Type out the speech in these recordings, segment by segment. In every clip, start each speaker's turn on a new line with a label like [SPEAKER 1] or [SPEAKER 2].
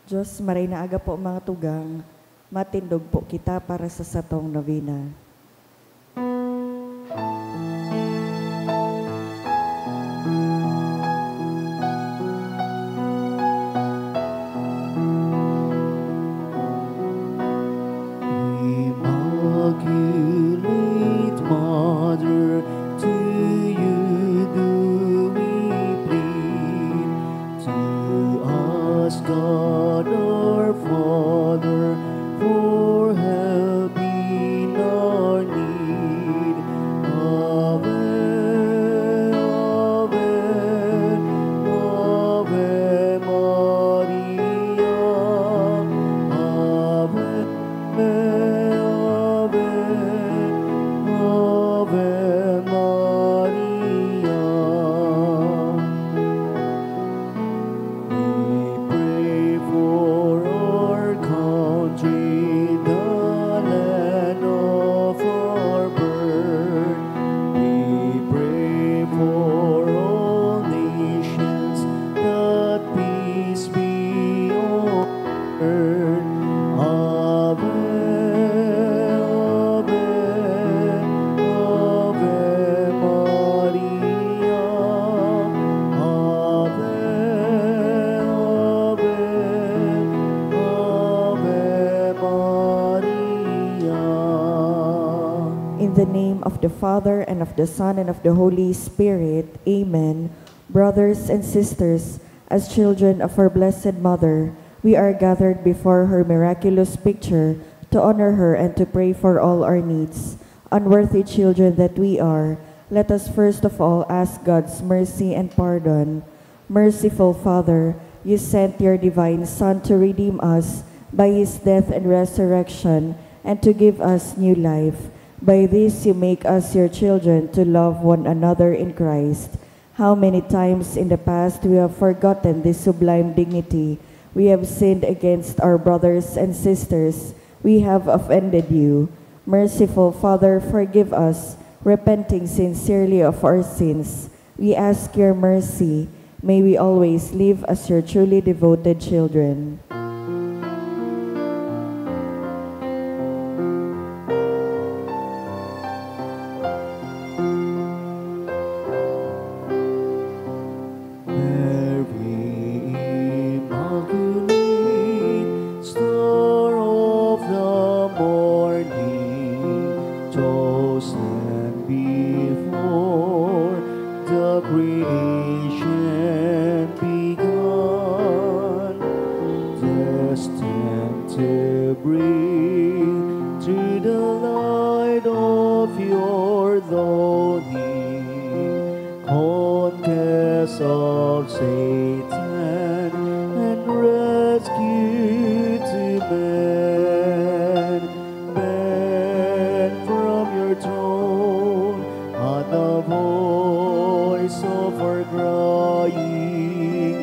[SPEAKER 1] Diyos, maray na aga po mga tugang, matindog po kita para sa satong novena.
[SPEAKER 2] Immaculate Mother, to you do we plead. To us, God our Father, for help in our need. Ave, Ave, Ave Maria. Ave, Ave, Ave Maria. We pray for our country, the land of our birth. We pray for all nations, that peace be on earth. Ave, Ave, Ave Maria. Ave, Ave, Ave Maria.
[SPEAKER 1] In the name of the Father, and of the Son, and of the Holy Spirit, Amen. Brothers and sisters, as children of our Blessed Mother, we are gathered before her miraculous picture to honor her and to pray for all our needs. Unworthy children that we are, let us first of all ask God's mercy and pardon. Merciful Father, you sent your divine Son to redeem us by his death and resurrection, and to give us new life. By this you make us your children to love one another in Christ. How many times in the past we have forgotten this sublime dignity. We have sinned against our brothers and sisters. We have offended you. Merciful Father, forgive us, repenting sincerely of our sins. We ask your mercy. May we always live as your truly devoted children.
[SPEAKER 2] Mary, Immaculate, Star of the morning, chosen before the creation begun, destined to bring to the light of your dawning, conquest of Satan and rescue to man. Bend from your throne at the voice of our crying.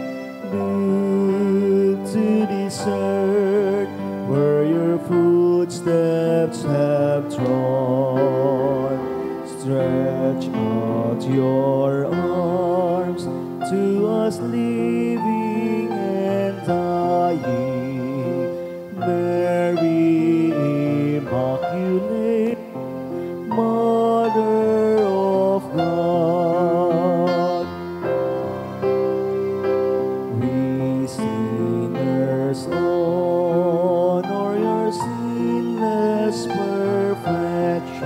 [SPEAKER 2] Look to this earth where your footsteps have trod. Stretch out your arms to us living and dying. Mary, Immaculate, Mother of God. We sinners honor your sinless perfection,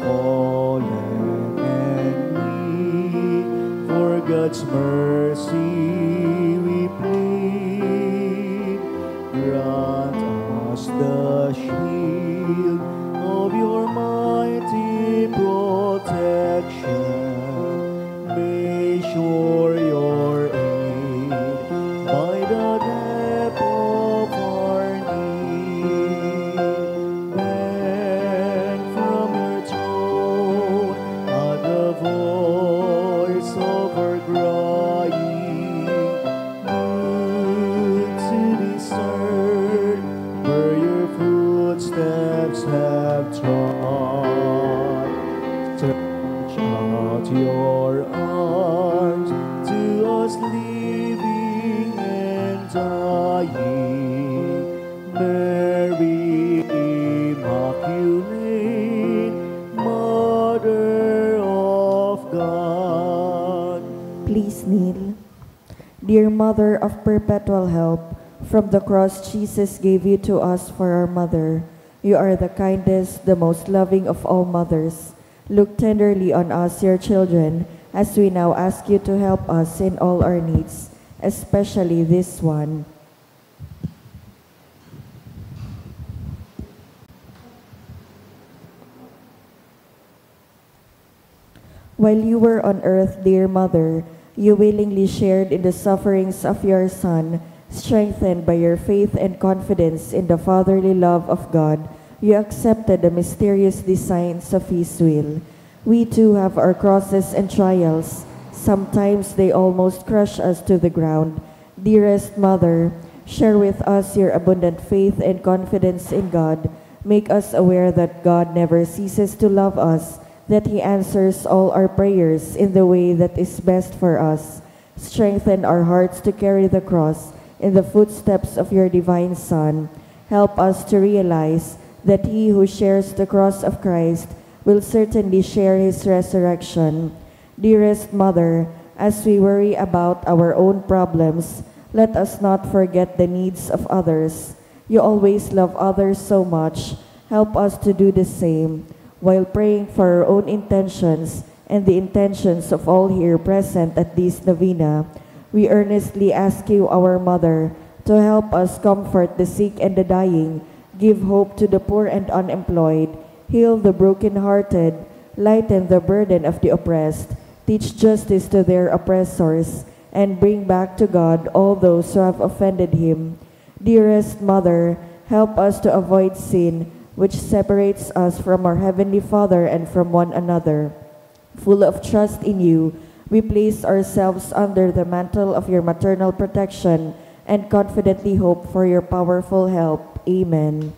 [SPEAKER 2] fallen and weak. For God's mercy we plead. Grant us the shield of your mighty protection. May sure your aid by the depth of our need. Bend from your throne at the voice of our crying. Look to this earth where your footsteps have trod. Stretch out your arms to us living and dying.
[SPEAKER 1] Dear Mother of Perpetual Help, from the cross Jesus gave you to us for our mother. You are the kindest, the most loving of all mothers. Look tenderly on us, your children, as we now ask you to help us in all our needs, especially this one. While you were on earth, dear Mother, you willingly shared in the sufferings of your Son. Strengthened by your faith and confidence in the fatherly love of God, you accepted the mysterious designs of His will. We too have our crosses and trials. Sometimes they almost crush us to the ground. Dearest Mother, share with us your abundant faith and confidence in God. Make us aware that God never ceases to love us, that He answers all our prayers in the way that is best for us. Strengthen our hearts to carry the cross in the footsteps of your divine Son. Help us to realize that he who shares the cross of Christ will certainly share his resurrection. Dearest Mother, as we worry about our own problems, let us not forget the needs of others. You always love others so much. Help us to do the same. While praying for our own intentions and the intentions of all here present at this novena, we earnestly ask you, our Mother, to help us comfort the sick and the dying, give hope to the poor and unemployed, heal the brokenhearted, lighten the burden of the oppressed, teach justice to their oppressors, and bring back to God all those who have offended Him. Dearest Mother, help us to avoid sin, which separates us from our Heavenly Father and from one another. Full of trust in you, we place ourselves under the mantle of your maternal protection and confidently hope for your powerful help. Amen.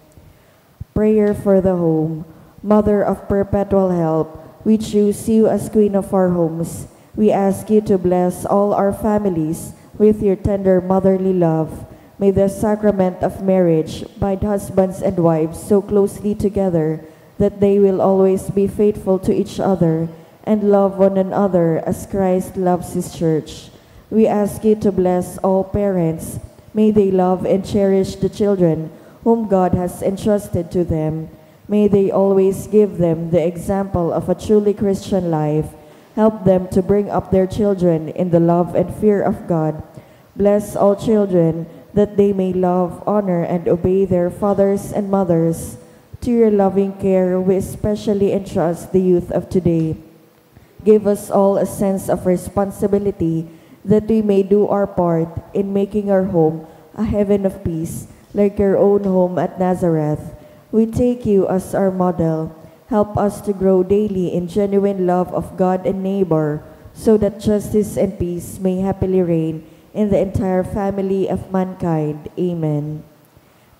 [SPEAKER 1] Prayer for the home. Mother of perpetual help, we choose you as Queen of our homes. We ask you to bless all our families with your tender motherly love. May the sacrament of marriage bind husbands and wives so closely together that they will always be faithful to each other and love one another as Christ loves His church. We ask you to bless all parents. May they love and cherish the children whom God has entrusted to them. May they always give them the example of a truly Christian life. Help them to bring up their children in the love and fear of God. Bless all children that they may love, honor, and obey their fathers and mothers. To your loving care, we especially entrust the youth of today. Give us all a sense of responsibility that we may do our part in making our home a heaven of peace, like your own home at Nazareth. We take you as our model. Help us to grow daily in genuine love of God and neighbor, so that justice and peace may happily reign in the entire family of mankind. Amen.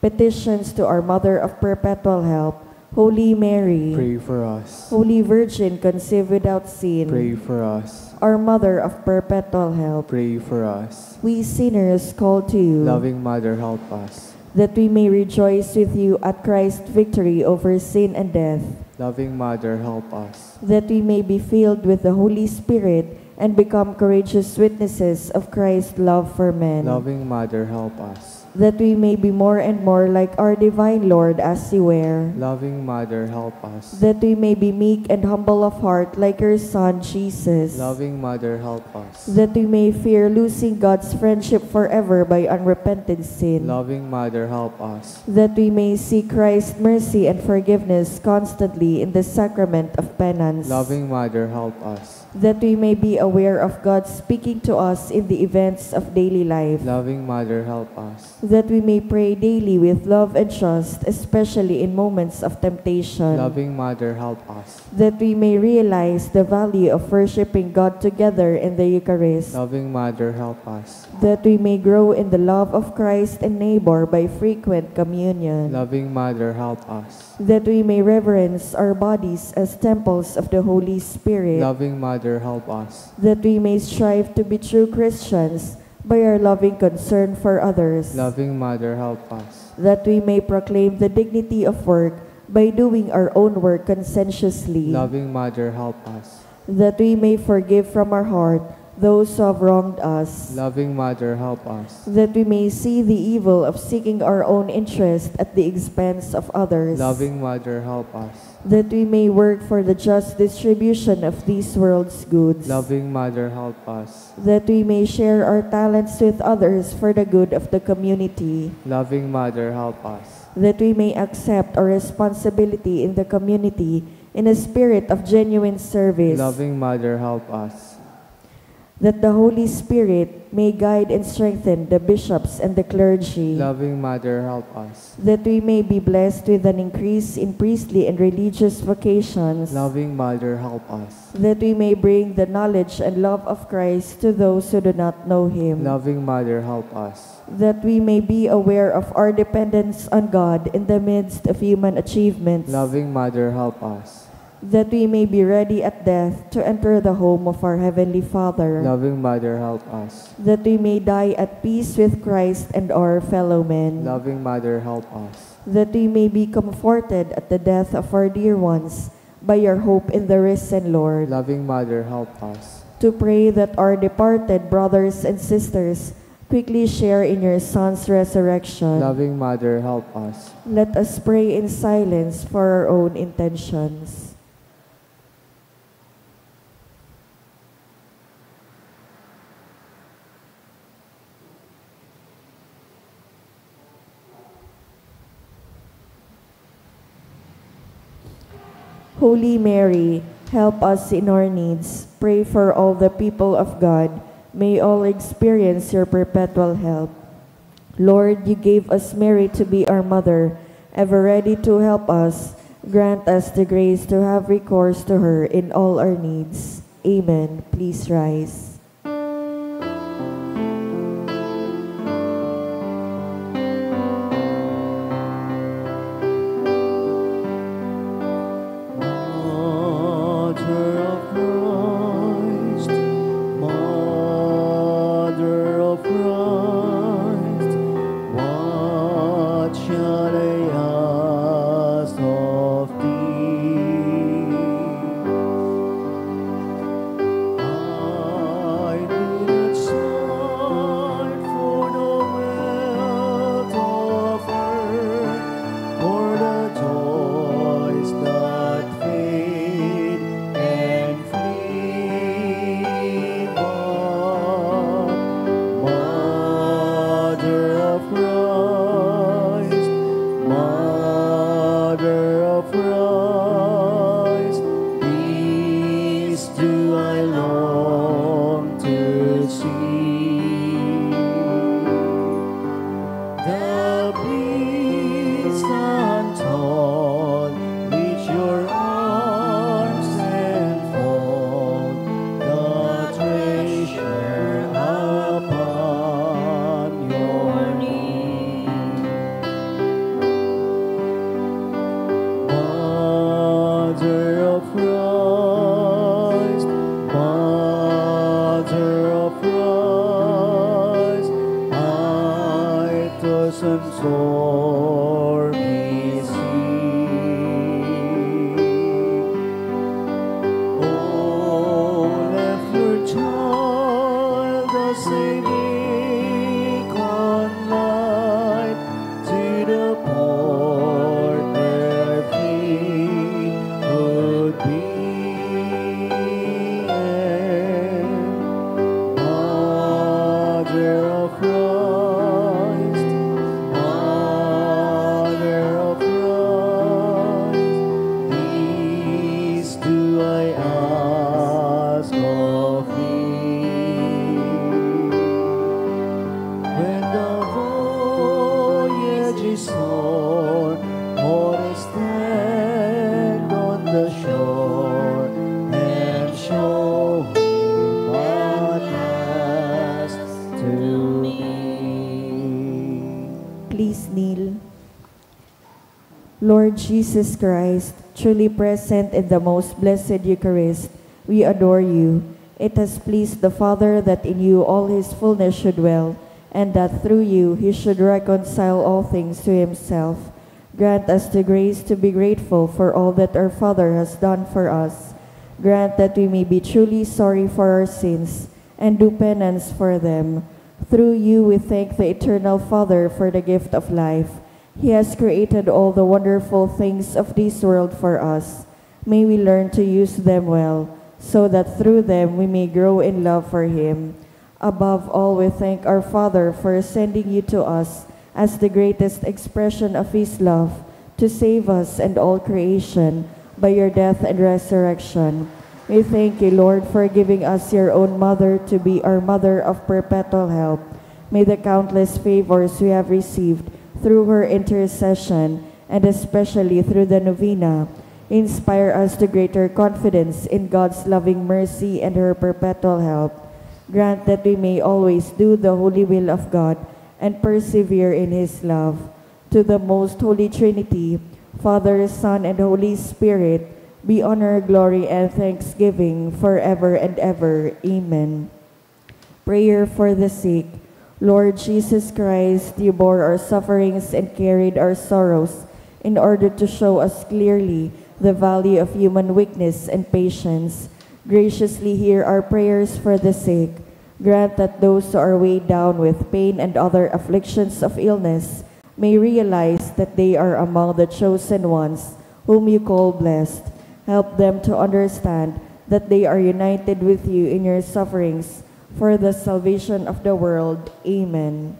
[SPEAKER 1] Petitions to our Mother of Perpetual Help. Holy Mary,
[SPEAKER 2] Pray for us.
[SPEAKER 1] Holy Virgin conceived without sin,
[SPEAKER 2] Pray for us.
[SPEAKER 1] our Mother of Perpetual Help,
[SPEAKER 2] Pray for us.
[SPEAKER 1] we sinners call to you,
[SPEAKER 2] Loving Mother, help us.
[SPEAKER 1] that we may rejoice with you at Christ's victory over sin and death,
[SPEAKER 2] Loving Mother, help us.
[SPEAKER 1] that we may be filled with the Holy Spirit and become courageous witnesses of Christ's love for men,
[SPEAKER 2] Loving Mother, help us.
[SPEAKER 1] that we may be more and more like our divine Lord as you were,
[SPEAKER 2] Loving Mother, help us.
[SPEAKER 1] that we may be meek and humble of heart like your Son, Jesus,
[SPEAKER 2] Loving Mother, help us.
[SPEAKER 1] that we may fear losing God's friendship forever by unrepented sin,
[SPEAKER 2] Loving Mother, help us.
[SPEAKER 1] that we may seek Christ's mercy and forgiveness constantly in the sacrament of penance,
[SPEAKER 2] Loving Mother, help us.
[SPEAKER 1] that we may be aware of God speaking to us in the events of daily life,
[SPEAKER 2] Loving Mother, help us.
[SPEAKER 1] that we may pray daily with love and trust, especially in moments of temptation,
[SPEAKER 2] Loving Mother, help us.
[SPEAKER 1] that we may realize the value of worshiping God together in the Eucharist,
[SPEAKER 2] Loving Mother, help us.
[SPEAKER 1] that we may grow in the love of Christ and neighbor by frequent communion,
[SPEAKER 2] Loving Mother, help us.
[SPEAKER 1] that we may reverence our bodies as temples of the Holy Spirit,
[SPEAKER 2] Loving Mother, help us.
[SPEAKER 1] that we may strive to be true Christians by our loving concern for others,
[SPEAKER 2] Loving Mother, help us.
[SPEAKER 1] that we may proclaim the dignity of work by doing our own work conscientiously,
[SPEAKER 2] Loving Mother, help us.
[SPEAKER 1] that we may forgive from our heart those who have wronged us,
[SPEAKER 2] Loving Mother, help us.
[SPEAKER 1] that we may see the evil of seeking our own interest at the expense of others,
[SPEAKER 2] Loving Mother, help us.
[SPEAKER 1] that we may work for the just distribution of this world's goods,
[SPEAKER 2] Loving Mother, help us.
[SPEAKER 1] that we may share our talents with others for the good of the community,
[SPEAKER 2] Loving Mother, help us.
[SPEAKER 1] that we may accept our responsibility in the community in a spirit of genuine service,
[SPEAKER 2] Loving Mother, help us.
[SPEAKER 1] that the Holy Spirit may guide and strengthen the bishops and the clergy,
[SPEAKER 2] Loving Mother, help us.
[SPEAKER 1] that we may be blessed with an increase in priestly and religious vocations,
[SPEAKER 2] Loving Mother, help us.
[SPEAKER 1] that we may bring the knowledge and love of Christ to those who do not know Him,
[SPEAKER 2] Loving Mother, help us.
[SPEAKER 1] that we may be aware of our dependence on God in the midst of human achievements,
[SPEAKER 2] Loving Mother, help us.
[SPEAKER 1] that we may be ready at death to enter the home of our Heavenly Father,
[SPEAKER 2] Loving Mother, help us.
[SPEAKER 1] that we may die at peace with Christ and our fellow men,
[SPEAKER 2] Loving Mother, help us.
[SPEAKER 1] that we may be comforted at the death of our dear ones by your hope in the risen Lord,
[SPEAKER 2] Loving Mother, help us.
[SPEAKER 1] to pray that our departed brothers and sisters quickly share in your Son's resurrection.
[SPEAKER 2] Loving Mother, help us.
[SPEAKER 1] Let us pray in silence for our own intentions. Holy Mary, help us in our needs. Pray for all the people of God. May all experience your perpetual help. Lord, you gave us Mary to be our mother, ever ready to help us. Grant us the grace to have recourse to her in all our needs. Amen. Please rise. Lord Jesus Christ, truly present in the most blessed Eucharist, we adore you. It has pleased the Father that in you all his fullness should dwell, and that through you he should reconcile all things to himself. Grant us the grace to be grateful for all that our Father has done for us. Grant that we may be truly sorry for our sins, and do penance for them. Through you we thank the Eternal Father for the gift of life. He has created all the wonderful things of this world for us. May we learn to use them well, so that through them we may grow in love for Him. Above all, we thank our Father for sending you to us as the greatest expression of His love to save us and all creation by your death and resurrection. We thank you, Lord, for giving us your own mother to be our mother of perpetual help. May the countless favors we have received through her intercession, and especially through the novena, inspire us to greater confidence in God's loving mercy and her perpetual help. Grant that we may always do the holy will of God and persevere in His love. To the most holy Trinity, Father, Son, and Holy Spirit, be honor, glory, and thanksgiving forever and ever. Amen. Prayer for the sick. Lord Jesus Christ, you bore our sufferings and carried our sorrows in order to show us clearly the value of human weakness and patience. Graciously hear our prayers for the sick. Grant that those who are weighed down with pain and other afflictions of illness may realize that they are among the chosen ones whom you call blessed. Help them to understand that they are united with you in your sufferings for the salvation of the world. Amen.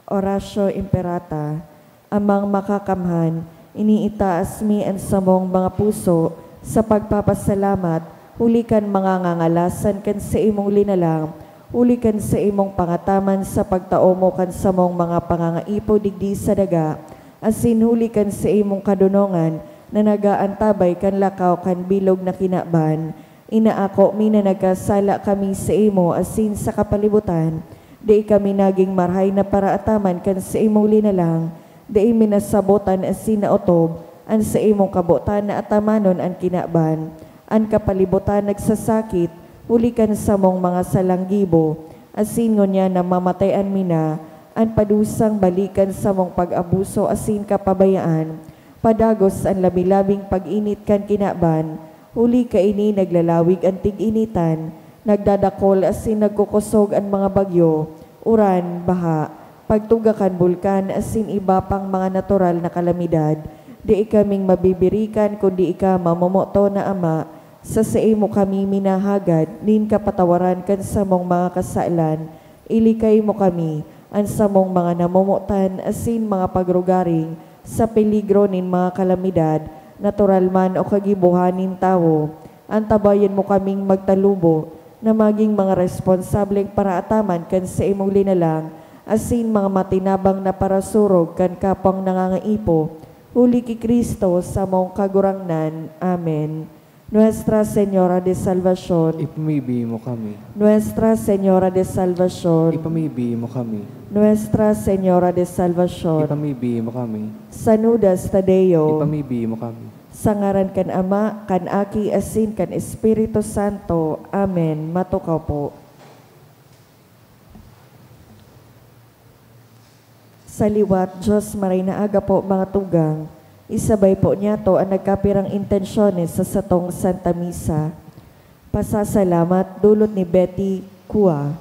[SPEAKER 1] Oratio Imperata. Amang makakamhan, iniitaas mi ang samong mga puso sa pagpapasalamat, hulikan mga ngangalasan kan sa imong linalang, hulikan sa imong pangataman sa pagtao mo kan samong mga pangangaipo digdi sa daga, asin hulikan sa imong kadunongan na nagaantabay kan lakaw kan bilog na kinaban. Inaako mi na nagkasala kami sa imo asin sa kapalibutan, di kami naging marhay na paraataman kan sa imong linalang, di minasabotan asin na otob, an sa imong kabutan na atamanon ang kinaban, an kapalibutan nagsasakit, hulikan sa mong mga salanggibo, asin ngunya na mamatayan mina, an padusang balikan sa mong pag-abuso asin kapabayaan, padagos ang labi-labing pag-init kan kinaban, huli ka ini naglalawig ang tig-initan, nagdadakol asin nagkukusog ang mga bagyo, uran, baha, pagtugakan bulkan asin iba pang mga natural na kalamidad, di ikaming mabibirikan kundi ika mamomoto na ama, sa imo kami minahagad, nin kapatawaran kan sa mong mga kasailan, ilikay mo kami, ang samong mga namomotan asin mga pagrugaring, sa peligro nin mga kalamidad, natural man o kagibuhanin tao, antabayan mo kaming magtalubo, na maging mga responsableng paraataman kan sa imong linalang, asin mga matinabang na parasurog kan kapang nangangaipo, huli ki Kristo sa mong kagurangnan. Amen. Nuestra Señora de Salvación,
[SPEAKER 2] Ipamibi mo kami.
[SPEAKER 1] Nuestra Señora de Salvación,
[SPEAKER 2] Ipamibi mo kami.
[SPEAKER 1] Nuestra Señora de Salvación,
[SPEAKER 2] Ipamibi mo kami.
[SPEAKER 1] Sanudas Tadeo,
[SPEAKER 2] Ipamibi mo kami.
[SPEAKER 1] sa ngaran kan Ama, kan Aki, asin kan Espiritu Santo. Amen. Matukaw po. Sa liwat, Diyos maray na aga po mga tugang, isabay po niya to ang nagkapirang intensyones sa satong Santa Misa. Pasasalamat dulot ni Betty Kua,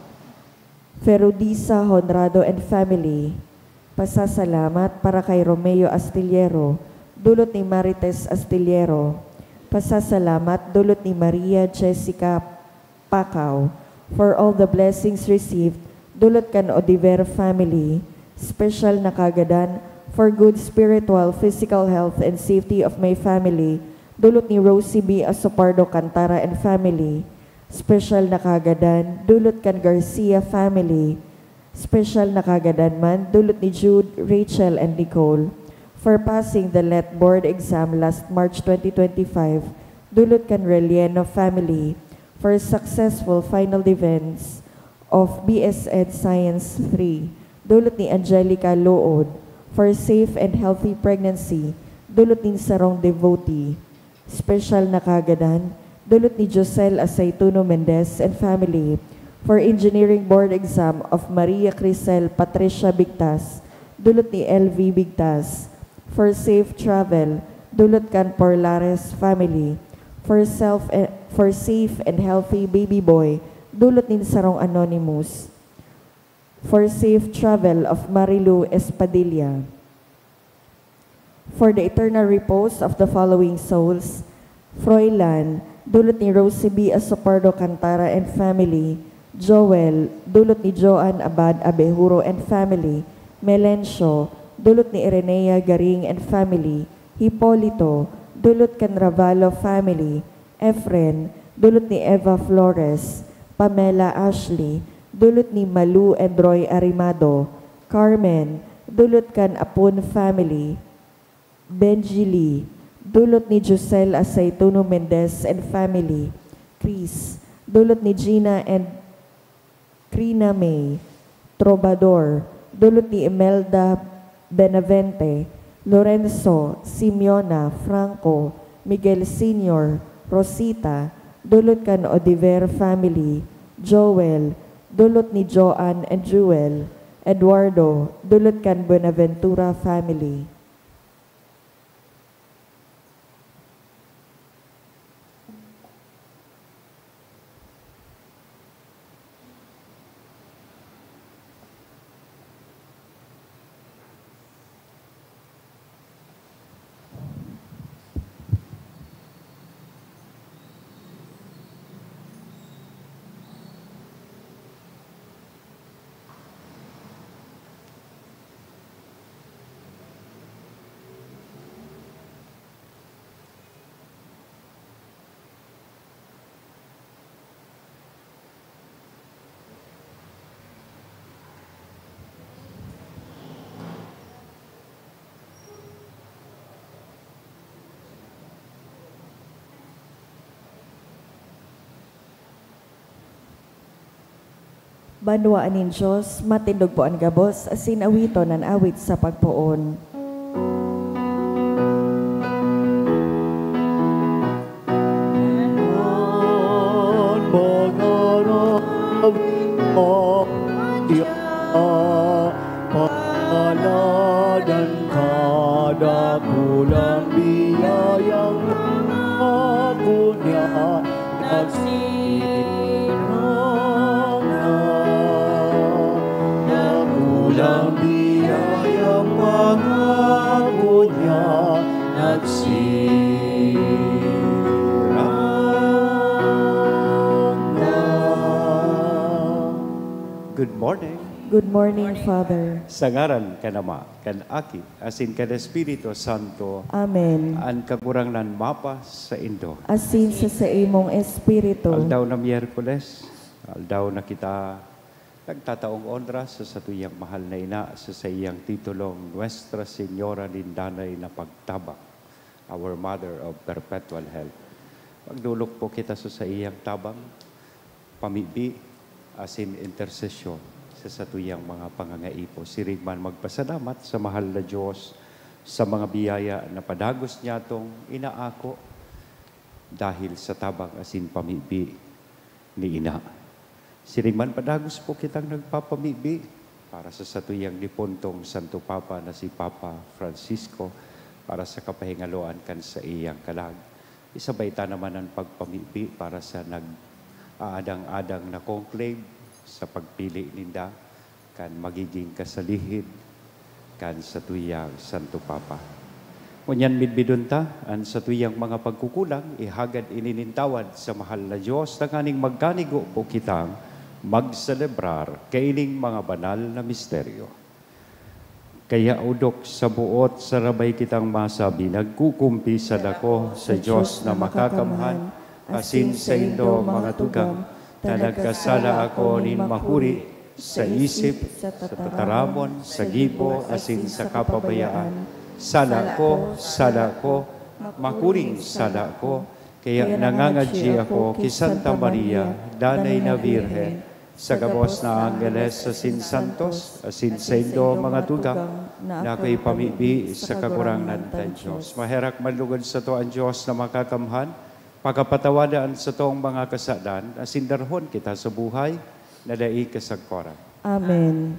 [SPEAKER 1] Ferudisa Honrado and family. Pasasalamat para kay Romeo Astillero, dulot ni Marites Astillero. Pasasalamat dulot ni Maria Jessica Pacau, for all the blessings received, dulot kan Odiver family. Special na kagadan for good spiritual, physical health, and safety of my family, dulot ni Rosie B. Asopardo Cantara and family. Special na kagadan, dulot kan Garcia family. Special na kagadan man, dulot ni Jude, Rachel, and Nicole. For passing the LET board exam last March 2025, dulot kan Relieno family. For successful final defense of BSEd Science 3, dulot ni Angelica Lood. For safe and healthy pregnancy, dulot ni Sarong Devotee. Special na kagadan, dulot ni Josel Aceituno Mendez and family. For engineering board exam of Maria Crisel Patricia Bigtas, dulot ni LV Bigtas. For safe travel, dulot kan Porlares family. For safe and healthy baby boy, dulot ni Sarong Anonymous. For safe travel of Marilu Espadilla. For the eternal repose of the following souls, Froilan, dulot ni Rosie B. Asopardo Cantara and family. Joel, dulot ni Joan Abad Abehuro and family. Melencio, dulot ni Irenea Garing and family. Hipolito, dulot kan Ravalo family. Efren, dulot ni Eva Flores. Pamela Ashley, dulot ni Malu and Roy Arimado. Carmen, dulot kan Apun family. Benji Lee, dulot ni Josel Aceituno Mendez and family. Chris, dulot ni Gina and Crina May. Trobador, dulot ni Imelda Benavente. Lorenzo, Simeona, Franco, Miguel Sr., Rosita, dulot kan Odiver family. Joel, dulot ni Joan and Jewel. Eduardo, dulot kan Buenaventura family. Banwaan nin Diyos, matindog po ang gabos, asin awito nan awit sa pagpoon.
[SPEAKER 3] Pangaladan kadakulang biyayang ako niya nagsirang na dakulang biyayang pangako niya nagsirang na. Good morning.
[SPEAKER 1] Good morning, Father.
[SPEAKER 3] Sa ngaran ka nama, kan aki, asin kan Espiritu Santo,
[SPEAKER 1] Amen.
[SPEAKER 3] an kagurang nan mapa sa Indo.
[SPEAKER 1] Asin sa imong espiritu.
[SPEAKER 3] Aldaw na Miyerkules, aldaw na kita nagtataong ondra sa satuyang mahal na ina sa iyang titulong Nuestra Señora Lindanay na Pagtabak, our Mother of Perpetual Health. Magdulok po kita sa iyang tabang, pamibi, asin intersesyon sa satuyang mga pangangaipo. Si Rigman magpasalamat sa mahal na Diyos sa mga biyaya na padagos niya itong inaako dahil sa tabang asin pamibi ni ina. Si Rigman padagos po kitang nagpapamibi para sa satuyang lipontong Santo Papa na si Papa Francisco para sa kapahingaloan kan sa iyang kalag. Isabay ta naman ang pagpamibi para sa nag-aadang-adang na conclave sa pagpili ninda kan magiging kasalihid kan sa tuyang Santo Papa. Ngunyan midbidunta an sa tuyang mga pagkukulang ihagad ininintawad sa mahal na Diyos na kaning magkanigo po kitang magselebrar kaining mga banal na misteryo. Kaya udok sa buot sa rabay kitang masabi, nagkukumpi sa dako sa Diyos na makakamhan, asin sa Indo mga tugang, na nagkasala ako nin mahuri sa isip, sa tataramon, sa gibo, asin sa kapabayaan. Sala ko, makuring sala ko, kaya nangangadji ako kay Santa Maria, Danay na Birhen, sa gabos na Angeles, asin Santos, asin sa Indo mga tugang, na ako'y pamibi sa kakurangan ng Diyos. Maherak malugod sa to ang Diyos na makakamhan, pagkapatawadaan sa toong mga kasadan, asindarhon kita sa buhay, na daig kasagkoran.
[SPEAKER 1] Amen.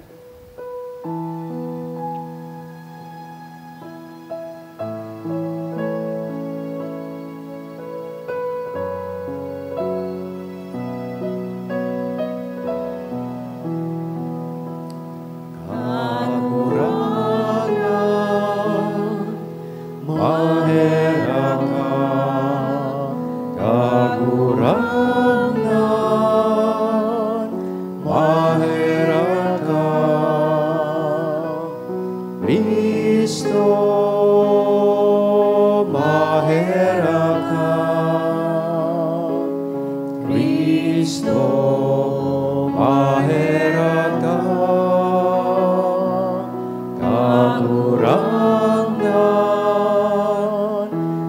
[SPEAKER 3] mahera ka. Kristo, mahera ka. Kagurangan,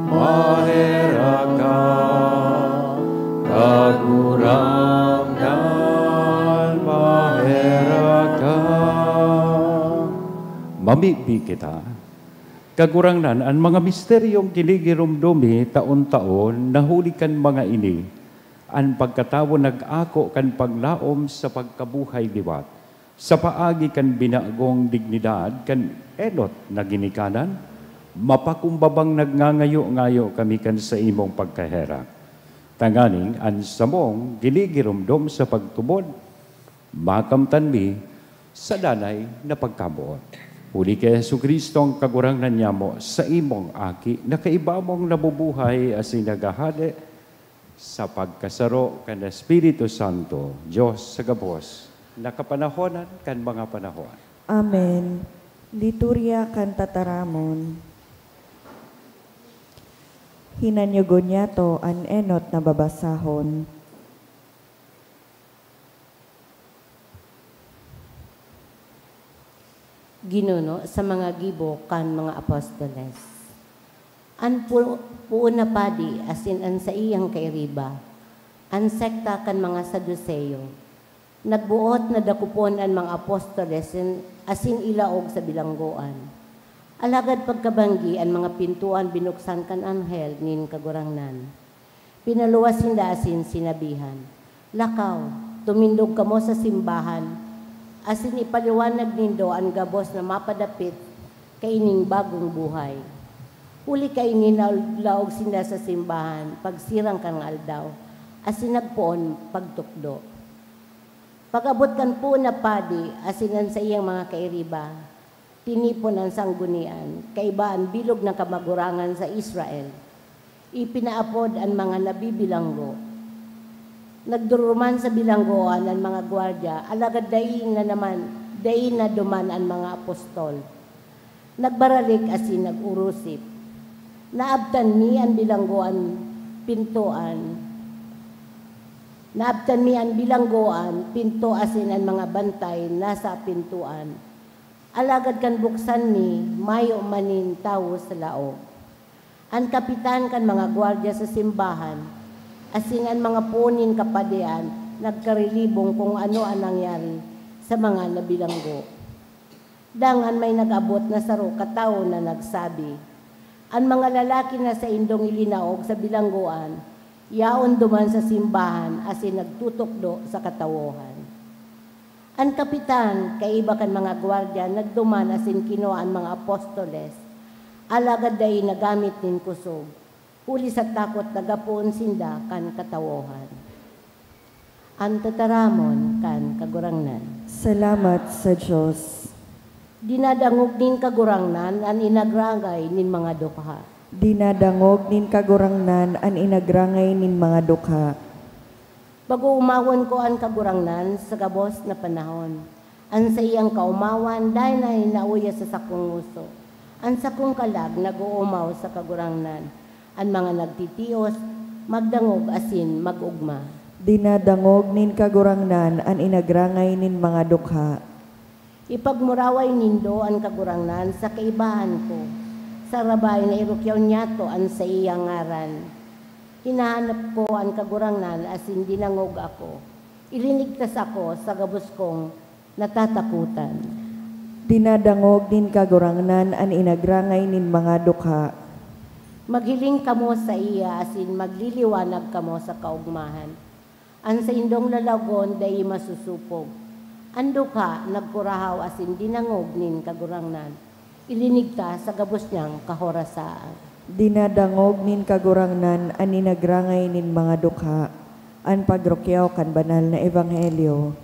[SPEAKER 3] mahera ka. Kagurangan, mahera ka. Mamibi kita. Kagurangnan, ang mga misteryong kinigirumdumi taon-taon, nahuli kan mga ini, ang pagkatawo nag-ako kan paglaom sa pagkabuhay liwat, sa paagi kan binagong dignidad, kan enot na ginikanan, mapakumbabang nagngangayo-ngayo kami kan sa imong pagkahera. Tanganing, ang samong ginigirumdum sa pagtubod, makamtan mi sa danay na pagkabuot. Uli kay Jesucristo ang kagurangnan niya mo sa imong aki, na kaiba mong nabubuhay as inagahade sa pagkasaro kan Espiritu Santo, Diyos sa gabos, nakapanahonan kan mga panahon.
[SPEAKER 1] Amen. Liturya kan tataramon. Hinanyugon niya to an enot na babasahon.
[SPEAKER 4] Ginuno sa mga gibo kan mga apostoles. An puuna padi asin an sa iyang kairiba, an sekta kan mga Saduceo. Nagbuot na dakupon an mga apostoles asin ilaog sa bilanggoan. Alagad pagkabanggi an mga pintuan binuksan kan anghel nin kagurangnan. Pinaluwas hinda asin sinabihan, "Lakaw, tumindog kamo sa simbahan, asin ipaliwanag nindo ang gabos na mapadapit kaining bagong buhay. Huli kainin na laog sinda sa simbahan, pagsirang kang aldaw, asin nagpoon pagtukdo. Pag-abot kan po na padi, asinan sa iyang mga kairiba, tinipon ang sanggunian, kaibaan bilog ng kamagurangan sa Israel. Ipinaapod ang mga nabibilanggo. Nagduruman sa bilanggoan ang mga gwardya, alagad daing na duman ang mga apostol. Nagbaralik asin nagurusip. Naabtan mi ang bilanggoan pintuan. Naabtan mi ang bilanggoan, pinto asin ang mga bantay nasa pintuan. Alagad kan buksan mi, mayo manin tao sa laog. Ang kapitan kan mga gwardya sa simbahan, asin ang mga punin kapadian, nagkarilibong kung ano ang nangyari sa mga nabilanggo. Dangan may nag-abot na saro katao na nagsabi, ang mga lalaki na sa indong ilinaog sa bilanggoan, yaon duman sa simbahan asin nagtutukdo sa katawohan. Ang kapitan, kaiba kan mga gwardya, nagduman asin kinuha ang mga apostoles, alagad day nagamit nin kusog. Huli sa takot nagapuon sinda kan katawohan. Ang tataramon kan kagurangnan.
[SPEAKER 1] Salamat sa Diyos.
[SPEAKER 4] Dinadangog nin kagurangnan an inagrangay nin mga dukha.
[SPEAKER 1] Dinadangog nin kagurangnan an inagrangay nin mga dukha.
[SPEAKER 4] Pag-uumawon ko ang kagurangnan sa gabos na panahon. An sa iyang kaumawan dahil na hinauya sa sakong nguso. An sakong kalag nag-uumaw sa kagurangnan. Ang mga nagtitios, magdangog asin magugma.
[SPEAKER 1] Dinadangog nin kagurangnan an inagrangay nin mga dukha.
[SPEAKER 4] Ipagmuraway nindo ang kagurangnan sa kaibahan ko. Sa rabay na irukyaw niya to ang sa iyang ngaran. Hinahanap ko ang kagurangnan asin dinangog ako. Ilinigtas ako sa gabos kong natatakutan.
[SPEAKER 1] Dinadangog nin kagurangnan an inagrangay nin mga dukha.
[SPEAKER 4] Maghiling kamo sa iya asin magliliwanag kamo sa kaugmahan. An sa indong lalagon day masusupog. Ando ka nagkurahaw asin dinangog nin kagurangnan. Ilinigta sa gabos niyang kahorasaan.
[SPEAKER 1] Dinadangog nin kagurangnan an inagrangay nin mga dukha. An pagrukyaw kan banal na ebanghelyo.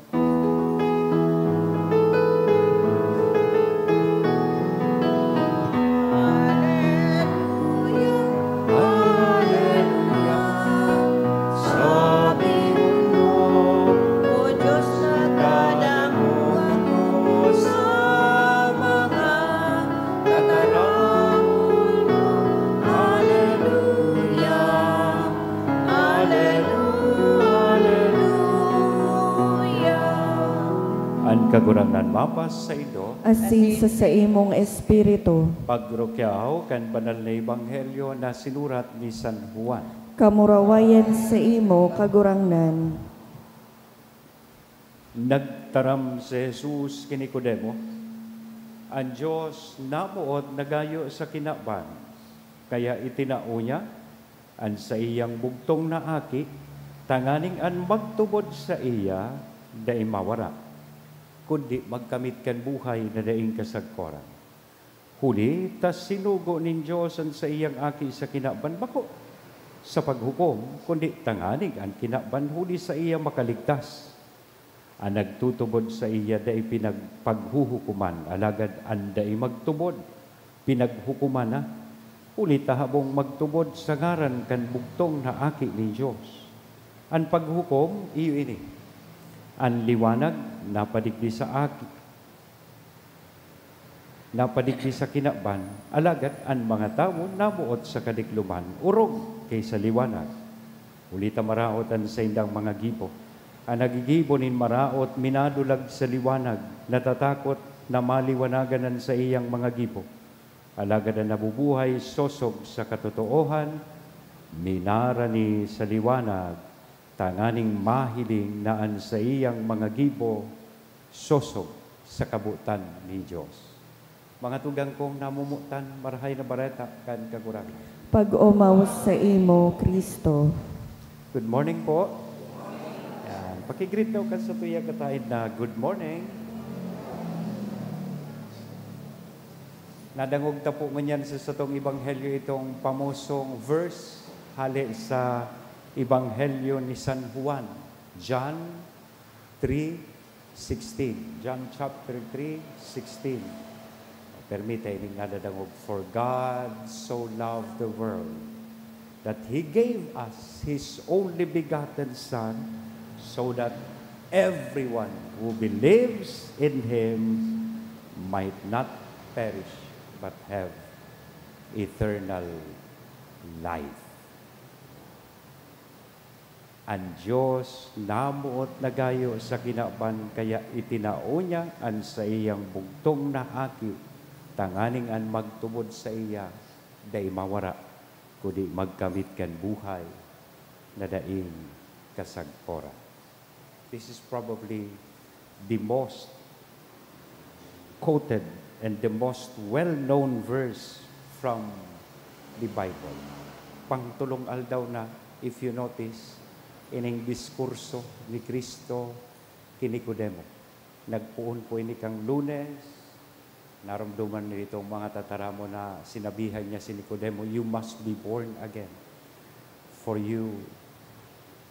[SPEAKER 3] Hallelujah. kagurangan mapas sa ido,
[SPEAKER 1] asin sa imong espiritu.
[SPEAKER 3] pagrokyaw kan banal na ebanghelyo na sinurat ni San Juan.
[SPEAKER 1] Kamurawayan sa imo kagurangnan.
[SPEAKER 3] Nagtaram si Jesus kini Nicodemo, ang Diyos namuot nagayo sa kinaban, kaya itinao niya ang sa iyang bugtong na aki, tanganing an magtubod sa iya, dai mawara, kundi magkamit kan buhay na daing kasagkoran. Huli, tas sinugo nin Diyos ang sa iyang aki sa kinaban, bako sa paghukom, kundi tanganing an kinaban huli sa iya makaligtas. Ang nagtutubod sa iya dai pinagpaghuhukuman, alagad ang dai magtubod, pinaghukuman na, huli tahabong magtubod sa ngaran kan bugtong na aki ni Diyos. Ang paghukom, iyo ini. Ang liwanag, napadigdi sa aki. Napadigdi sa kinaban, alagad ang mga tao namuot sa kadikluman, urog kaysa liwanag. Ulita maraot ang sa indang mga gibo. Ang nagigibonin maraot, minadulag sa liwanag, natatakot na maliwanagan sa iyang mga gibo. Alagad ang nabubuhay, sosog sa katotoohan, minarani sa liwanag, tanganing mahiling naan sa iyang mga gibo, sosog sa kabutan ni Diyos. Mga tugang kong namumutan, marahay na bareta, kan kakurang.
[SPEAKER 1] Pag-umaw sa imo, Kristo.
[SPEAKER 3] Good morning po. Yan. Pakigreet daw ka sa tuya kataid na good morning. Nadangog ta po nganyan sa satong ebanghelyo itong pamusong verse hali sa ebanghelyo ni San Juan, John 3:16. John chapter 3:16. Permita ining nadadangog, for God so loved the world that He gave us His only begotten Son, so that everyone who believes in Him might not perish, but have eternal life. Ang Diyos namuot nagayo sa kinaban, kaya itinao niya ang sa iyang bugtong na aki, tanganing an magtubod sa iya, day mawara, kundi magkamit kan buhay na daing kasagpora. This is probably the most quoted and the most well-known verse from the Bible. Pangtulong aldaw na, if you notice, ining diskurso ni Kristo kini Nicodemo. Nagpuon po ini kang Lunes, naramdaman nito mga tataramo na sinabihan niya si Nicodemo, you must be born again for you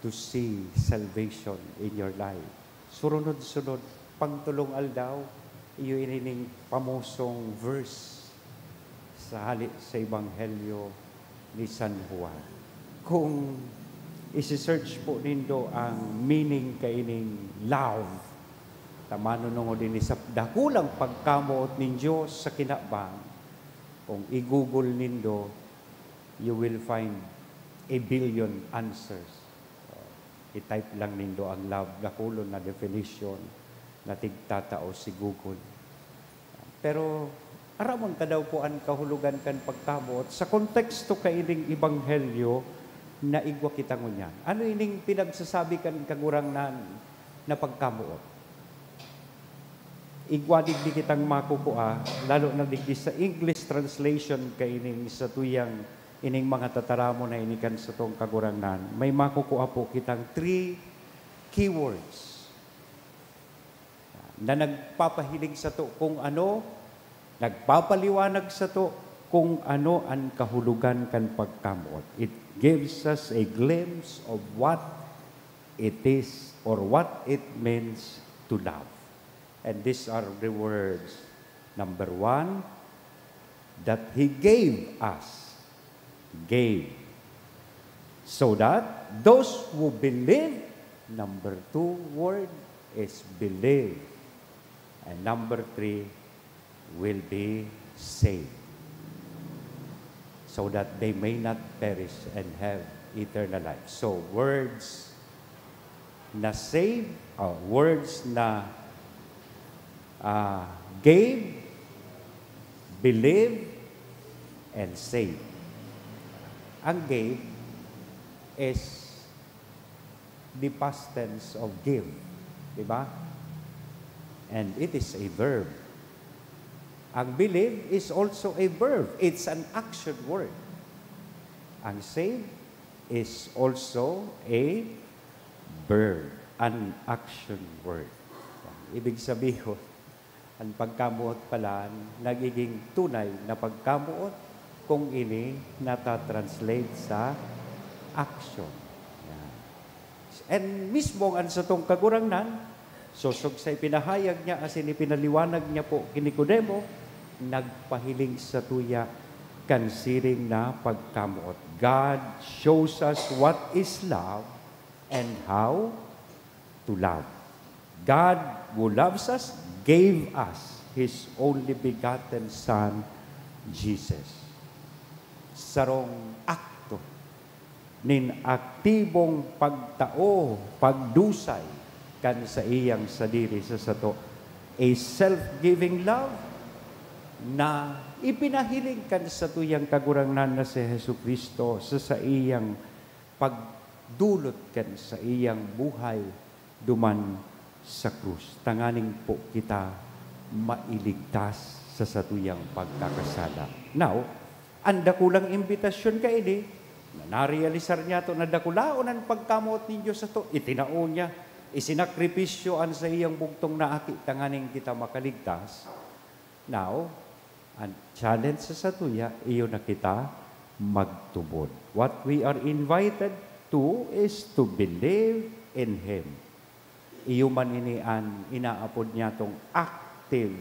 [SPEAKER 3] to see salvation in your life. Surunod-sunod, pangtulong aldaw, iyo inining pamusong verse sa hali sa Ebanghelyo ni San Juan. Kung isi-search po nindo ang meaning kaining love, tamano nung din sa dakulang pagkamuot nin Diyos sa kinabang, kung i-google nindo, you will find a billion answers. I-type lang nindo ang love, dakulon na definition na tigtatao si Google. Pero aramon ta daw po ang kahulugan kan pagkamuot sa konteksto kaining ebanghelyo na igwa kita ngunyan. Ano ining pinagsasabi kan kagurangnan na pagkamuot? Igwa digdi kitang makukuha, lalo na digdi sa English translation kaining sa tuyang ining mga tataramo na inikan sa tong kagurangnan. May makukuha po kitang 3 keywords na nagpapahilig sa to kung ano, nagpapaliwanag sa to kung ano ang kahulugan kan pagkamuot. It gives us a glimpse of what it is or what it means to love. And these are the words. Number 1, that He gave us. Gave. So that those who believe, number 2 word is believe. And number 3 will be saved. So that they may not perish and have eternal life. So words na save, words na Gave, believe, and save. Ang gave is the past tense of give. Diba? And it is a verb. Ang believe is also a verb. It's an action word. Ang save is also a verb, an action word. Ibig sabihin, ang pagkamuot pala, nagiging tunay na pagkamuot kung ini natatranslate sa action. Yan. And mismo ang sa tong kagurangnan, sosog sa ipinahayag niya, as in ipinaliwanag niya po kini Nicodemo, nagpahiling sa tuya considering na pagkamuot. God shows us what is love and how to love. God who loves us gave us His only begotten Son, Jesus. Sarong akto nin aktibong pagtao, pagdusay kan sa iyang sadiri sa sato. A self-giving love na ipinahiling kan sa tuyang kagurangnan na si Jesucristo sa iyang pagdulot kan sa iyang buhay duman sa krus. Tanganing po kita mailigtas sa satuyang pagkakasala. Now, ang dakulang imbitasyon ka ini, na narealisar niya to na dakulaon ang pagkamuot ninyo sa to, itinao niya, isinakripisyoan sa iyang bugtong na aki, tanganing kita makaligtas. Now, ang challenge sa satuya, iyo na kita magtubod. What we are invited to is to believe in Him. Iyo man inian, inaapod niya tong active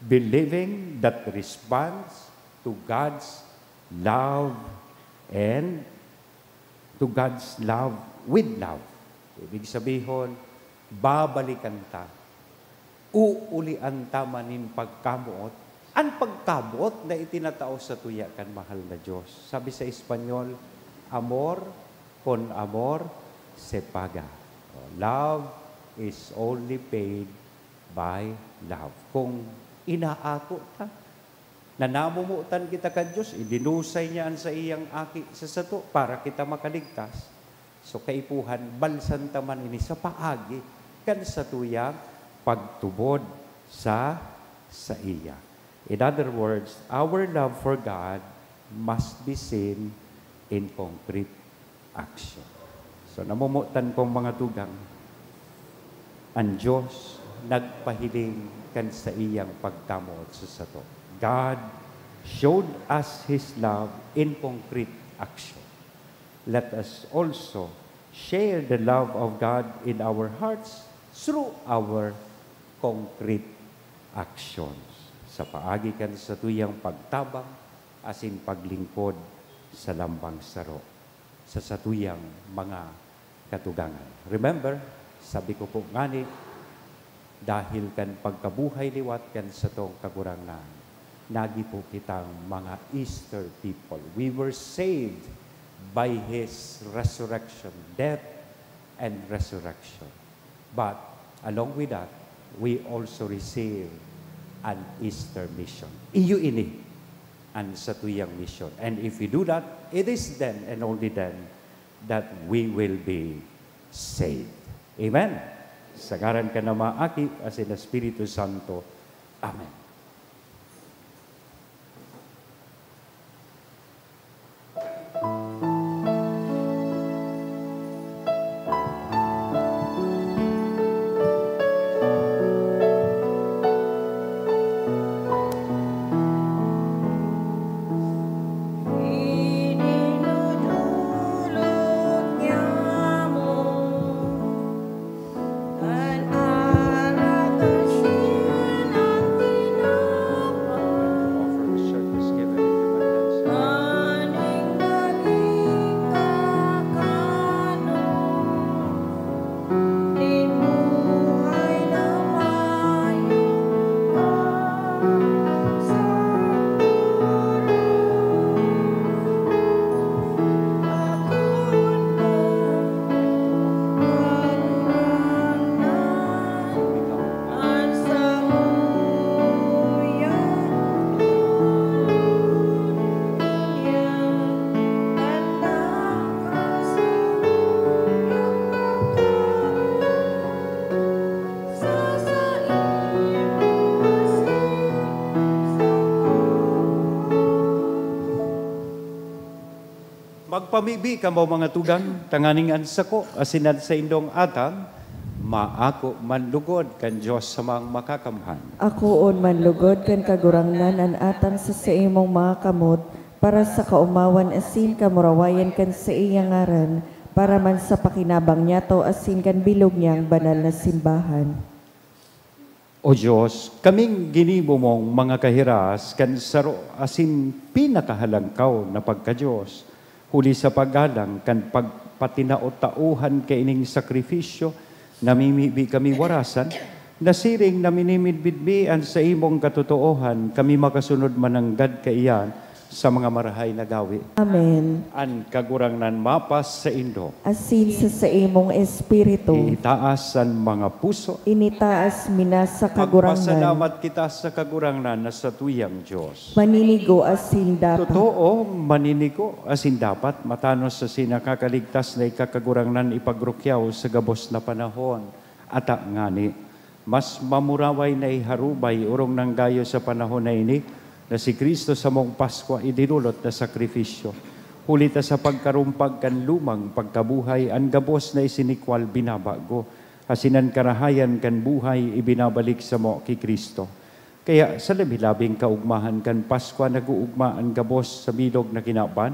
[SPEAKER 3] believing that responds to God's love and to God's love with love. Ibig sabihin, babalikan ta, uulian ta manin pagkamuot, ang pagkamuot na itinatao sa tuya kan mahal na Diyos. Sabi sa Espanyol, amor con amor se paga. Love is only paid by love. Kung inaako ta, nanamumutan kita ka Diyos, idinusay niya sa iyang aki sa sato para kita makaligtas. So kaipuhan, balsan taman ini sa paagi kan sa tuyang pagtubod sa iya. In other words, our love for God must be seen in concrete action. So namumutan kong mga tugang, ang Diyos nagpahiling kan sa iyang pagkamuot sa sato. God showed us His love in concrete action. Let us also share the love of God in our hearts through our concrete actions. Sa paagi kan sa tuyang pagtabang, asin paglingkod sa lambang saro, sa satuyang mga katugangan. Remember, sabi ko po ngani, dahil kan pagkabuhay liwat kan sa tong kagurangan, nagi po kitang mga Easter people. We were saved by His resurrection, death and resurrection. But along with that, we also receive an Easter mission. Iyo ini ang satuyang mission. And if we do that, it is then and only then that we will be saved. Amen. Sa ngaran ka na maaki as in the Espiritu Santo. Amen.
[SPEAKER 5] An araw
[SPEAKER 3] Magpamibi ka mo mga tugang, tanganing ansako, asinad sa indong atang, maako manlugod kan Diyos sa mga makakamhan.
[SPEAKER 1] Akoon manlugod kan kagurangnan an atang sa imong mga kamot, para sa kaumawan asin kamurawayan kan sa iyang ngaran, para man sa pakinabang niya to asin kan bilog niyang banal na simbahan.
[SPEAKER 3] O Diyos, kaming ginibo mong mga kahiras, kan saro asin pinakahalangkaw na pagka-Diyos, huli sa paggalang, kan pagpatinaot-tauhan kaining sakripisyo, namimibi kami warasan, nasiring naminimidbidbian sa imong katotoohan, kami makasunod mananggad kaiyan sa mga marahay na gawi.
[SPEAKER 1] Amen.
[SPEAKER 3] An kagurangnan mapas sa indo,
[SPEAKER 1] Asin sa imong espiritu,
[SPEAKER 3] itaas ang mga puso,
[SPEAKER 1] initaas minas sa kagurangnan,
[SPEAKER 3] magpasalamat kita sa kagurangnan na sa tuyang Diyos.
[SPEAKER 1] maninigo asin dapat.
[SPEAKER 3] Totoo, maninigo, asin dapat, matanos sa sinakakaligtas na ikakagurangnan ipagrukyaw sa gabos na panahon. Ata ngani, mas mamuraway na iharubay urong nanggayo sa panahon na ini, na si Kristo sa mong Pasko idinulot na sakripisyo. Hulita sa pagkarumpag kan lumang pagkabuhay, ang gabos na isinikwal binabago. Asinan karahayan kan buhay ibinabalik sa mo kay Kristo. Kaya sa labi-labing kaugmahan kan Pasko nag-uugma ang gabos sa bilog na kinaban,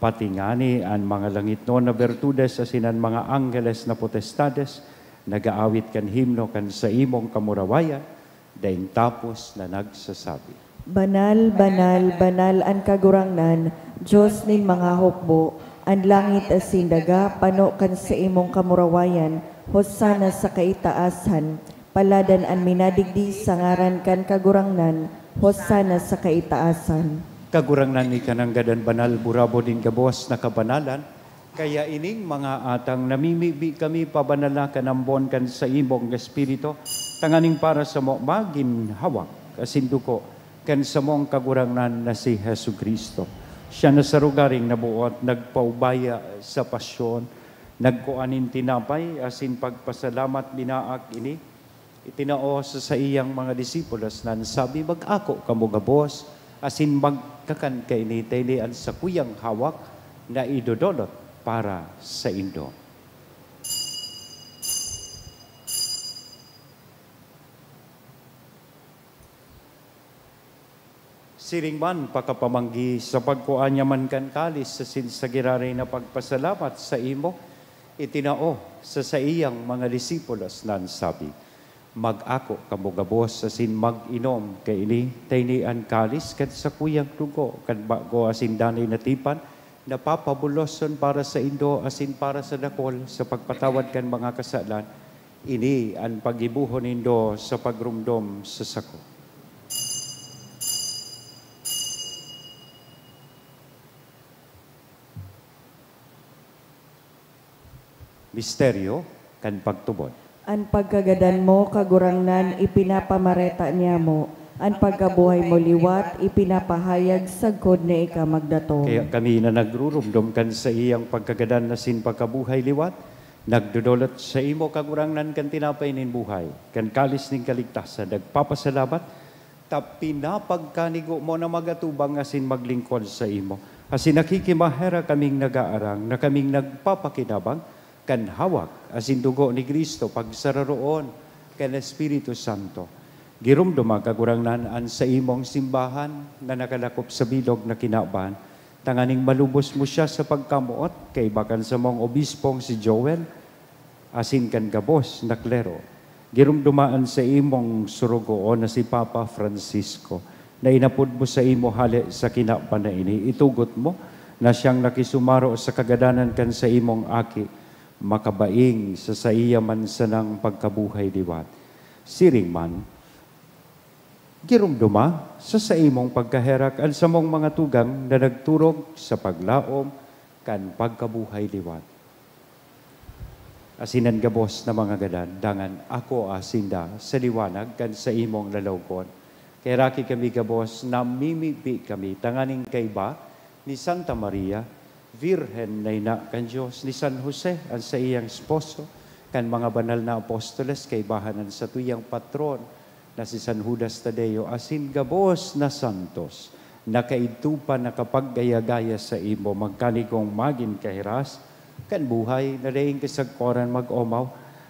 [SPEAKER 3] pati ngani ang mga langit no na bertudes asinan mga anggeles na potestades, nagaawit kan himno kan sa imong kamurawayan, daing tapos na nagsasabi.
[SPEAKER 1] Banal, banal, banal ang kagurangnan, Diyos nin mga hukbo, ang langit asin daga, pano kan sa imong kamurawayan, hosana sa kaitaasan, paladan ang minadigdi sa ngaran kan kagurangnan, hosana sa kaitaasan.
[SPEAKER 3] Kagurangnan ni kananggadan banal, burabo din gabos na kabanalan, kaya ining mga atang namimibi kami pabanala kanambon kan sa imong espiritu, tanganing para sa mo magin hawak, kasinduko, kan sa mong kagurangnan na si Hesu Kristo. Siya na sa rugaring nabuot, nagpaubaya sa pasyon, nagkuanin tinapay, asin pagpasalamat binaak ini, itinao sa iyang mga disipulos na sabi, mag-ako kamugabos, asin magkakan kaini, taylian sa kuyang hawak na idodolot para sa indo. Siring man pakapamanggi sa pagkuanya man kan kalis sa sinsagirari na pagpasalamat sa imo, itinao sa iyang mga disipulos nan sabi, mag-ako kamugabos asin mag-inom kaini taynian kalis kat sa kuyang dugo kan bago asin danay natipan napapabuloson para sa indo asin para sa dakol sa pagpatawad kan mga kasalan, ini ang pagibuhon indo sa pagrumdom sa sako. Misteryo kan pagtubod.
[SPEAKER 1] Ang pagkagadan mo, kagurangnan, ipinapamareta niya mo. Ang pagkabuhay mo liwat, ipinapahayag sagkod na ika magdato.
[SPEAKER 3] Kaya kami na nagrurumdum kan sa iyang pagkagadan na sin pagkabuhay liwat, nagdudulot sa imo kagurangnan kan tinapay nin buhay, kan kalis ning kaligtasan, nagpapasalamat, pinapagkanigo mo na magatubang asin maglingkod sa imo. Asin nakikimahera kaming nagaarang, na kaming nagpapakinabang, kan hawak asin dugo ni Kristo pagsararoon kan Espiritu Santo. Girumduma kagurangnan an sa imong simbahan na nakalakop sa bilog na kinaban, tanganing malubos mo siya sa pagkamuot kay bakan sa mong obispong si Joel, asin kan gabos na klero. Girumdumaan sa imong surugo na si Papa Francisco, na inapod mo sa imo hali sa kinaban na ini, itugot mo na siyang nakisumaro sa kagadanan kan sa imong aki, makabaing sa iya man sanang pagkabuhay liwat. Siring man, girumduma sa imong pagkaherak at sa mong mga tugang na nagturog sa paglaom kan pagkabuhay liwat. Asinan gabos na mga gadan, dangan ako asinda sa liwanag kan sa imong lalawgon. Kaya raki kami gabos, namimipi kami, tanganing kaiba ni Santa Maria, Virhen na ina kan Diyos, ni San Jose, ang sa iyang esposo, kan mga banal na apostoles, kay bahanan sa tuyang patron, na si San Judas Tadeo, asin gabos na santos, nakaidtupa nakapaggaya-gaya sa imo, magkanikong magin kahiras, kan buhay, na daing kasagkoran mag-omaw,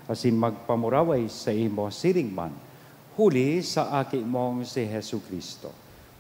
[SPEAKER 3] asin magpamuraway sa imo, siring man, huli sa aki mong si Hesu Kristo.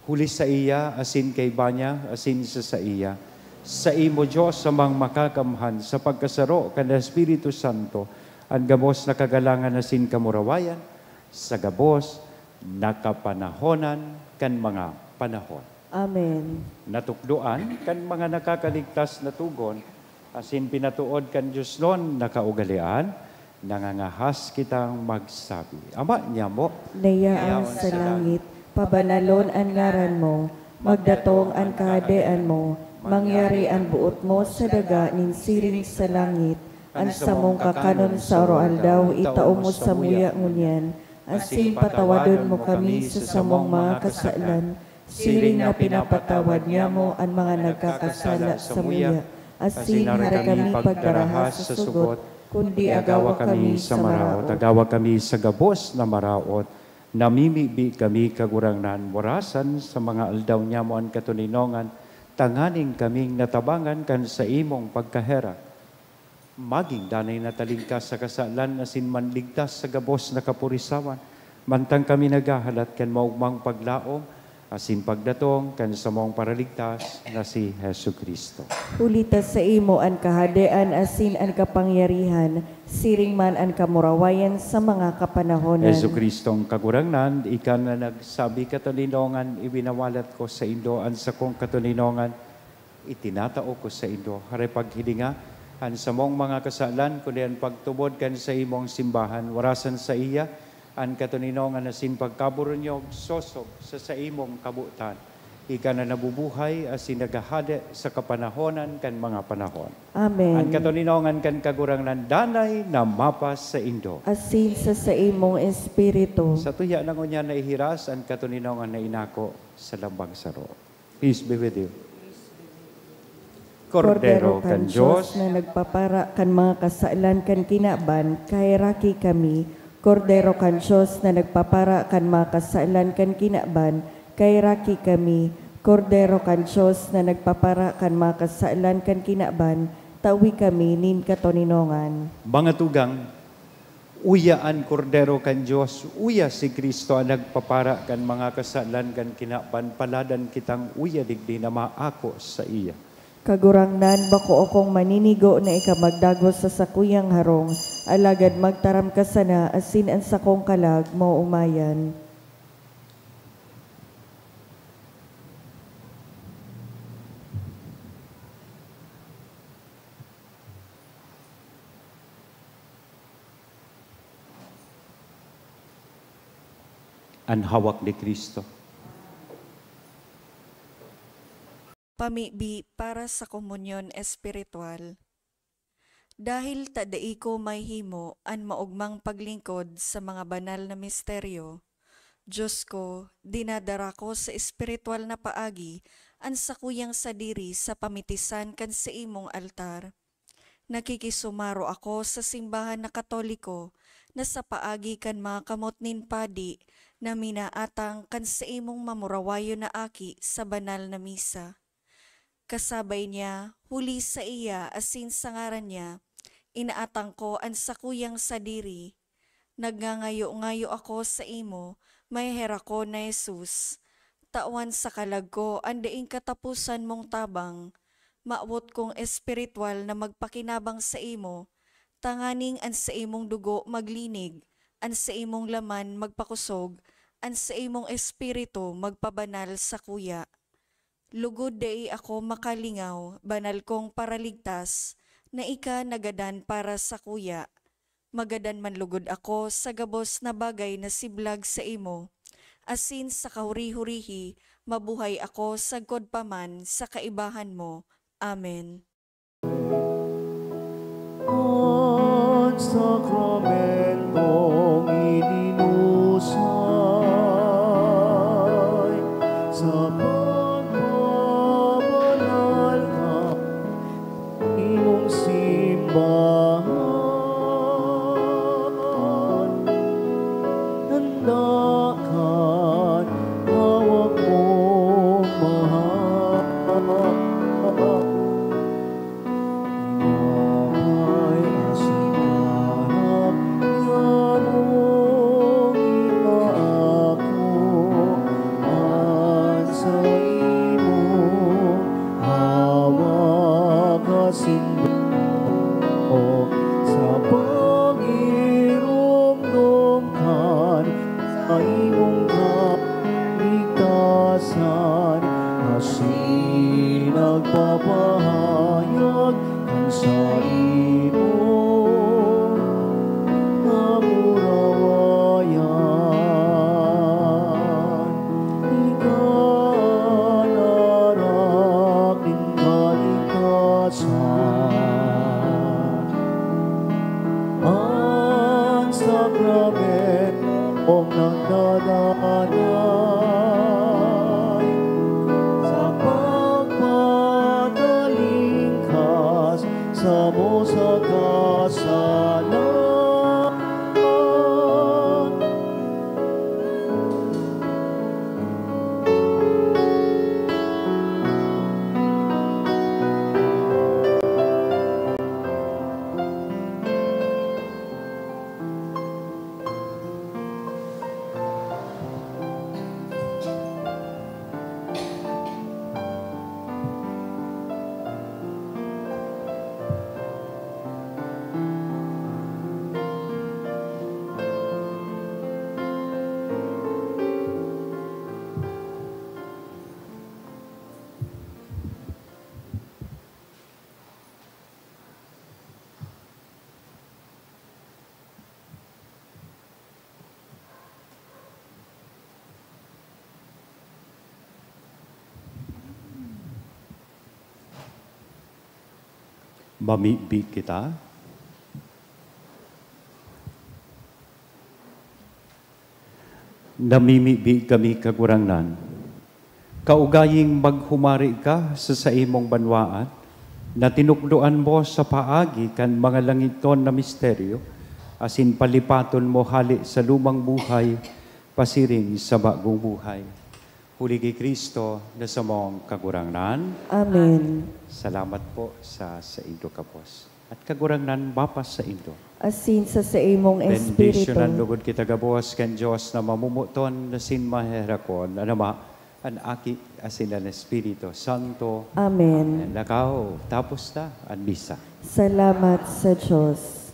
[SPEAKER 3] Huli sa iya, asin kay banya, asin sa iya, sa imo Diyos sa mang makakamhan, sa pagkasaro kan Espiritu Santo, ang gabos na kagalangan asin kamurawayan, sa gabos na kapanahonan kan mga panahon.
[SPEAKER 1] Amen.
[SPEAKER 3] Natukduan kan mga nakakaligtas na tugon, asin pinatuod kan Diyos nun nakaugalian, nangangahas kitang magsabi. Ama niya mo,
[SPEAKER 1] Nayaang sa langit, pabanalon ang ngaran mo, magdatong ang kahadean mo, mangyari ang buot mo sa daga nin siring sa langit, ang samong kakanon sa oroaldaw, itao mo sa muya ngunyan, asin patawadon mo kami sa samong mga kasalan, siring na pinapatawad niya mo ang mga nagkakasala sa muya, asin hari kami pagdarahas sa sugot, kundi agawa kami sa maraot.
[SPEAKER 3] Agawa kami sa gabos na maraot, namimibi kami kagurangnan, warasan sa mga aldaw niya mo ang katuninongan, tanganing kaming natabangan kan sa imong pagkahera. Maging danay natalingkas sa kasalan, asin manligtas sa gabos na kapurisawan, mantang kami nagahalat kan maugmang paglaom, asin pagdatong kan sa mong paraligtas na si Hesu Kristo.
[SPEAKER 1] Ulita sa imo ang kahadean, asin ang kapangyarihan, siring man ang kamurawayan sa mga kapanahonan.
[SPEAKER 3] Hesu Kristong kagurangnan, ika na nagsabi katuninongan, ibinawalat ko sa Indo, ang sa kong katuninongan, itinatao ko sa Indo. Hare paghilinga, ang sa mong mga kasalan, kundi ang pagtubod kan sa imong simbahan, warasan sa iya, ang katuninongan na sin pagkaburunyog, sosog sa imong kabutan. Ika na nabubuhay asin nagahade sa kapanahonan kan mga panahon.
[SPEAKER 1] Amen.
[SPEAKER 3] Ang katuninongan kan kagurangnan danay na mapas sa Indo.
[SPEAKER 1] Asin sa imong espiritu.
[SPEAKER 3] Sa tuya ng unya na ihiras ang katuninongan na inako sa lambang saro. Peace be with you. Kordero kan Diyos,
[SPEAKER 1] na nagpapara kan mga kasalan kan kinaban, kahiraki kami. Kordero kan Diyos na nagpapara kan mga kasalan kan kinaban, kahiraki kami. Kordero kan Diyos na nagpapara kan mga kasalan kan kinaban, tawi kami nin katoninongan.
[SPEAKER 3] mga tugang, uyaan kordero kan Diyos, uya si Kristo ang nagpapara kan mga kasalan kan kinaban, paladan kitang uya digdi na maako sa iya.
[SPEAKER 1] Kagurangnan bako akong maninigo na ikamagdagos sa sakuyang harong, alagad magtaram ka sana, asin ang sakong kalag mo umayan.
[SPEAKER 3] Ang hawak ni Kristo.
[SPEAKER 5] Pamibi para sa komunyon espiritual. Dahil tadai ko may himo an maugmang paglingkod sa mga banal na misteryo, Diyos ko, dinadara ko sa espiritual na paagi an sakuyang sadiri sa pamitisan kan sa imong altar. Nakikisumaro ako sa simbahan na Katoliko na sa paagi kan mga kamot nin padi na minaatang kan sa imong mamurawayo na aki sa banal na misa. Kasabay niya, huli sa iya asin sa ngaran niya, inaatang ko ang sakuyang sadiri. Nagngangayo-ngayo ako sa imo, may hera ko na Jesus. Tawan sa kalag ko, andaing katapusan mong tabang. Maawot kong espiritual na magpakinabang sa imo, tanganing an sa imong dugo maglinig, an sa imong laman magpakusog, an sa imong espiritu magpabanal sa kuya. Lugod dai ako makalingaw, banal kong paraligtas, na ika nagadan para sa kuya. Magadan man lugod ako sa gabos na bagay na siblag sa imo. Asin sa kahuri-hurihi, mabuhay ako sa godpaman sa kaibahan mo. Amen.
[SPEAKER 2] Ang sakramentong ininusay sa pagbabanal na imong simbahan, nandakan hawak mong sinundo sa pag-irumdum kan sa imong kaligtasan kasi nagpapahayag kan sa imong kamurawayan. Ikanarak din kaligtasan ang sakramento nagdadanay sa pagpatalingkas sa mo sa kasalanan.
[SPEAKER 3] Mamibig kita. Namimibig kami kagurangnan. Kaugaying maghumari ka sa imong banwaan, na tinukdoan mo sa paagi kan mga langiton na misteryo, asin palipaton mo hali sa lumang buhay, pasiring sa bagong buhay. Huli kay Kristo na sa mong kagurangnan.
[SPEAKER 1] Amen.
[SPEAKER 3] Salamat po sa indo kapos. At kagurangnan mapas sa indo.
[SPEAKER 1] Asin sa imong espiritu.
[SPEAKER 3] Bendisyonan lugod kita gabos kan Diyos na mamumuton na sin maherakon. Anama, an aki asin ang Espiritu Santo.
[SPEAKER 1] Amen.
[SPEAKER 3] Lakaw, tapos na ang misa.
[SPEAKER 1] Salamat sa Diyos.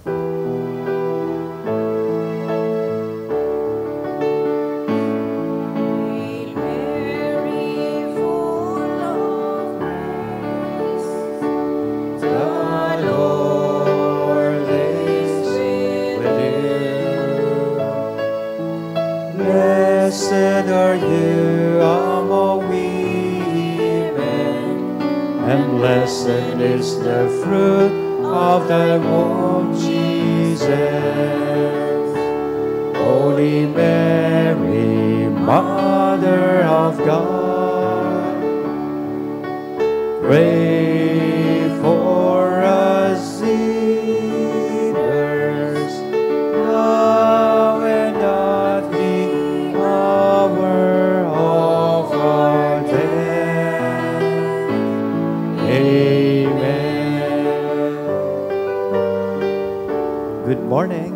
[SPEAKER 3] Blessed are you among women, and blessed is the fruit of thy womb, Jesus. Holy Mary, Mother of God, pray for us sinners, now and at the hour of our death. Amen. Good morning.